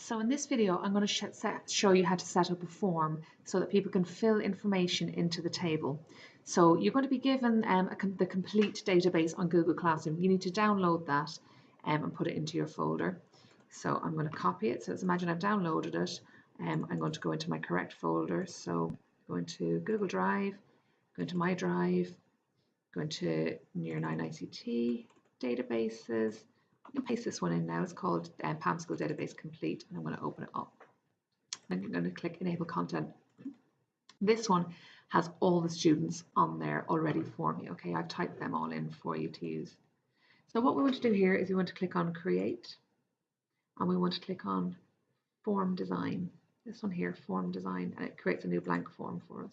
So in this video, I'm going to show you how to set up a form so that people can fill information into the table. So you're going to be given the complete database on Google Classroom. You need to download that and put it into your folder. So I'm going to copy it. So let's imagine I've downloaded it. I'm going to go into my correct folder. So go into Google Drive, go into My Drive, go into Year 9 ICT, Databases. I'm going to paste this one in now. It's called PALM School Database Complete, and I'm going to open it up. Then you're going to click Enable Content. This one has all the students on there already for me. Okay, I've typed them all in for you to use. So what we want to do here is we want to click on Create, and we want to click on Form Design. This one here, Form Design, and it creates a new blank form for us.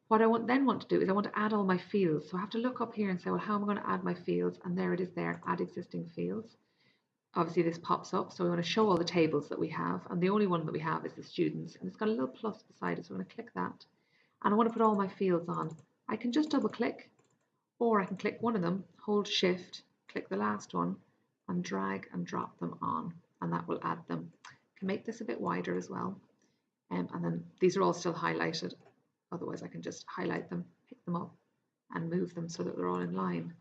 What I then want to do is I want to add all my fields. So I have to look up here and say, well, how am I going to add my fields? And there it is there, add existing fields. Obviously this pops up, so we want to show all the tables that we have, and the only one that we have is the students, and it's got a little plus beside it, so I'm going to click that. And I want to put all my fields on. I can just double click, or I can click one of them, hold shift, click the last one, and drag and drop them on, and that will add them. I can make this a bit wider as well, and then these are all still highlighted. Otherwise I can just highlight them, pick them up and move them so that they're all in line.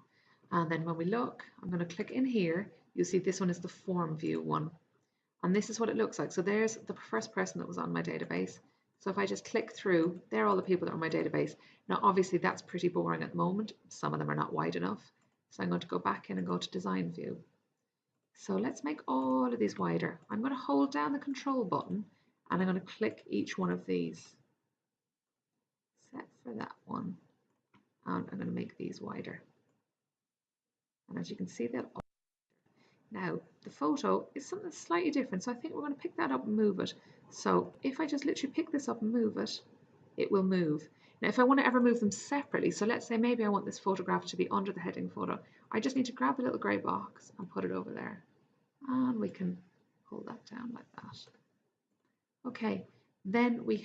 And then when we look, I'm going to click in here. You'll see this one is the form view one. And this is what it looks like. So there's the first person that was on my database. So if I just click through, they're all the people that are on my database. Now obviously that's pretty boring at the moment. Some of them are not wide enough. So I'm going to go back in and go to design view. So let's make all of these wider. I'm going to hold down the control button and I'm going to click each one of these. Set for that one, and I'm going to make these wider, and as you can see, they're all now. The photo is something slightly different, so I think we're going to pick that up and move it. So if I just literally pick this up and move it, it will move. Now if I want to ever move them separately, so let's say maybe I want this photograph to be under the heading photo, I just need to grab the little grey box and put it over there, and we can pull that down like that. Okay. Then we'll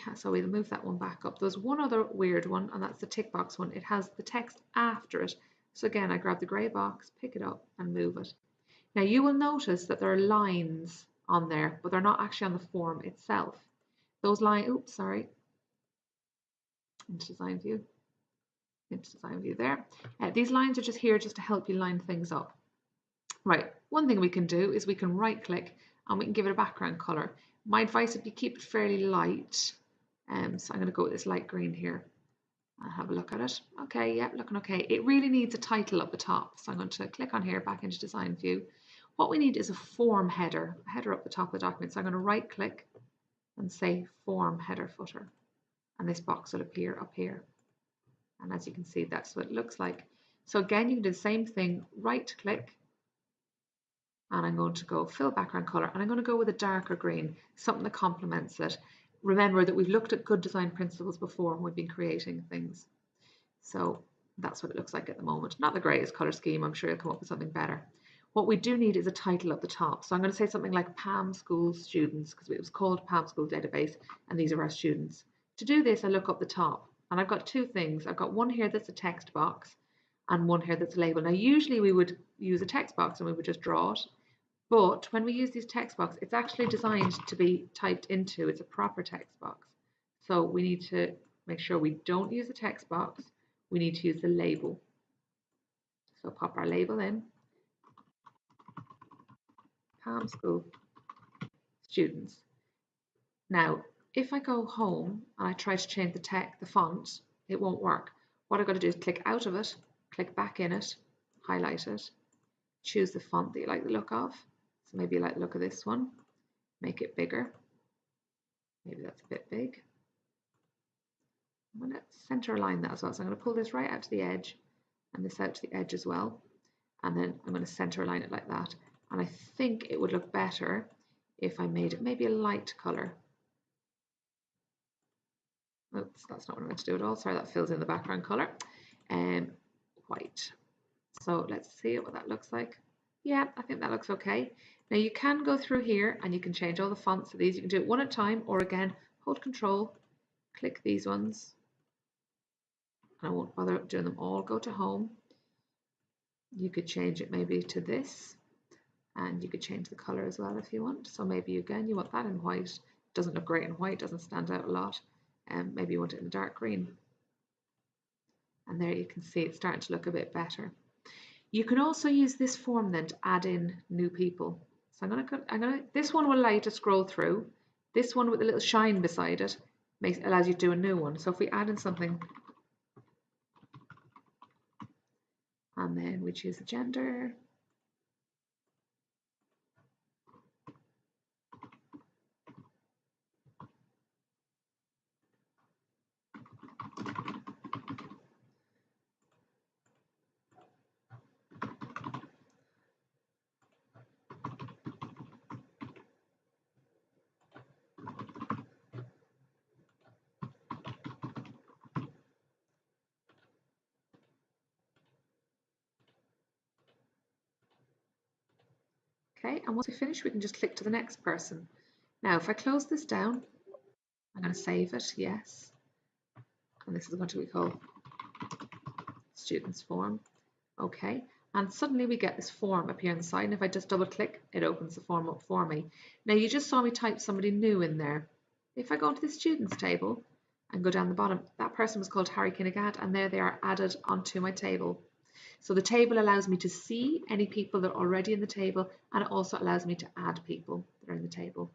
move that one back up. There's one other weird one, and that's the tick box one. It has the text after it. So again, I grab the grey box, pick it up and move it. Now you will notice that there are lines on there, but they're not actually on the form itself. Those lines, oops, sorry. Into design view there. These lines are just here just to help you line things up. Right, one thing we can do is we can right click and we can give it a background color. My advice would be keep it fairly light. So I'm going to go with this light green here. I'll have a look at it. Okay, yeah, looking okay. It really needs a title up the top. So I'm going to click on here, back into design view. What we need is a form header up the top of the document. So I'm going to right click and say form header footer. And this box will appear up here. And as you can see, that's what it looks like. So again, you can do the same thing, right click, and I'm going to go fill background color, and I'm going to go with a darker green, something that complements it. Remember that we've looked at good design principles before when we've been creating things. So that's what it looks like at the moment. Not the greatest color scheme, I'm sure you'll come up with something better. What we do need is a title at the top. So I'm going to say something like PALM School Students, because it was called PALM School Database, and these are our students. To do this, I look up the top, and I've got two things. I've got one here that's a text box, and one here that's a label. Now usually we would use a text box and we would just draw it. But when we use these text box, it's actually designed to be typed into. It's a proper text box. So we need to make sure we don't use the text box. We need to use the label. So pop our label in. PALM School Students. Now, if I go home and I try to change the font, it won't work. What I've got to do is click out of it, click back in it, highlight it, choose the font that you like the look of. So maybe you like the look of this one, make it bigger. Maybe that's a bit big. I'm going to center align that as well. So I'm going to pull this right out to the edge and this out to the edge as well. And then I'm going to center align it like that. And I think it would look better if I made it maybe a light color. Oops, that's not what I meant to do at all. Sorry, that fills in the background color. White. So let's see what that looks like. Yeah, I think that looks okay. Now you can go through here and you can change all the fonts of these. You can do it one at a time, or again, hold control, click these ones. And I won't bother doing them all. Go to home. You could change it maybe to this. And you could change the color as well if you want. So maybe again you want that in white. It doesn't look great in white, doesn't stand out a lot. And maybe you want it in dark green. And there you can see it's starting to look a bit better. You can also use this form then to add in new people. So this one will allow you to scroll through. This one with a little shine beside it allows you to do a new one. So if we add in something, and then we choose the gender. Okay, and once we finish, we can just click to the next person. Now, if I close this down, I'm going to save it, yes. And this is going to be called Students Form. Okay, and suddenly we get this form appear on the side, and if I just double click, it opens the form up for me. Now, you just saw me type somebody new in there. If I go into the Students table and go down the bottom, that person was called Harry Kinnigat, and there they are added onto my table. So the table allows me to see any people that are already in the table, and it also allows me to add people that are in the table.